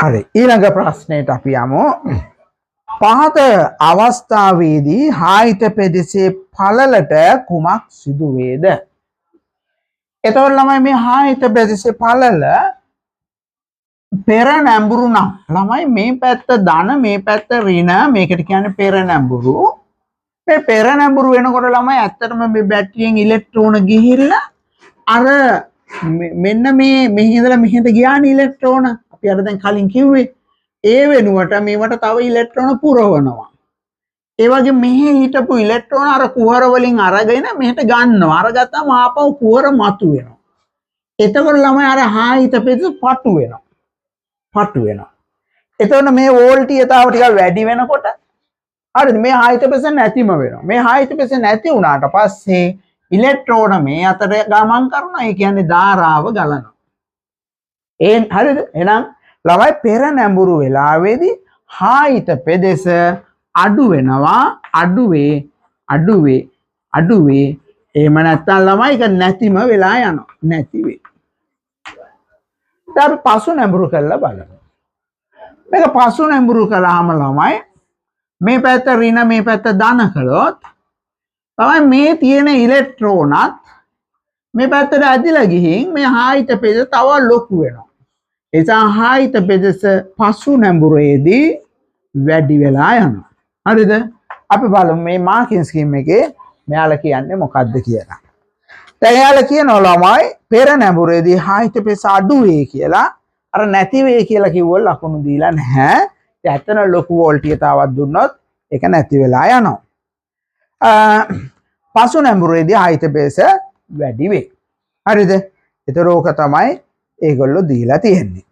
හරි ඊළඟ ප්‍රශ්නයට අපි යමු. පහත අවස්ථාවේදී හායිත පෙදෙසේ පළලට කුමක් සිදු වේද? එතකොට ළමයි මේ හායිත පෙදෙසේ පළල පෙර නැඹුරු නම් ළමයි මේ පැත්ත ධන මේ පැත්ත ඍණ මේකට කියන්නේ පෙර නැඹුරු. මේ පෙර නැඹුරු වෙනකොට ළමයි ඇත්තටම මේ බැටරියෙන් ඉලෙක්ට්‍රෝන ගිහිල්ලා අර මෙන්න මේ මෙහි ඉඳලා මෙහෙට ගියානේ ඉලෙක්ට්‍රෝන. අපි අර දැන් කලින් කිව්වේ ඒ වෙනුවට මේවට තව ඉලෙක්ට්‍රෝන පුරවනවා. ඒ වගේ මෙහි හිටපු ඉලෙක්ට්‍රෝන අර කුහර වලින් අරගෙන මෙහෙට ගන්නවා. අරගත්තාම ආපහු කුහර මතු වෙනවා. එතකොට ළමයි අර හායිත පෙදෙස පටු වෙනවා. එතකොට මේ වෝල්ටීයතාව ටිකක් වැඩි වෙනකොට හරිද මේ හායිත පෙදෙස නැතිම වෙනවා. මේ හායිත පෙදෙස නැති වුණාට පස්සේ ඉලෙක්ට්‍රෝන මේ අතර ගමන් කරනවා. ඒ කියන්නේ ධාරාව ගලනවා. හරිද? එහෙනම් ළමයි පෙර නැඹුරු වෙලාවේදී හායිත පෙදෙස අඩු වෙනවා. අඩුවේ. එහෙම නැත්නම් ළමයි ඒක නැතිම වෙලා යනවා. නැති වෙයි. දැන් පසු නැඹුරු කරලා බලමු. මේක පසු නැඹුරු කළාම ළමයි මේ පැත්ත ඍණ මේ පැත්ත ධන කළොත් තමයි මේ තියෙන ඉලෙක්ට්‍රෝනත් මේ පැත්තට ඇදිලා ගිහින් මේ හායිත පෙදෙස තව ලොකු වෙනවා. ඒ නිසා හායිත පෙදෙස පසු නැඹුරේදී වැඩි වෙලා යනවා. හරිද? අපි බලමු මේ මාකින් ස්කීම් එකේ මෙයාලා කියන්නේ මොකක්ද කියලා. දැන් එයාලා කියනවා ළමයි පෙර නැඹුරේදී හායිත පෙදෙස අඩු වේ කියලා. අර නැති වේ කියලා කිව්වොත් ලකුණු දීලා නැහැ. ඒ ඇත්තන ලොකු වෝල්ටීයතාවක් දුන්නොත් ඒක නැති වෙලා යනවා. පසු නැඹුරේදී හායිත පෙදෙස වැඩි වේ. හරිද? ඒතර ඕක තමයි ඒගොල්ලෝ දීලා තියෙන්නේ.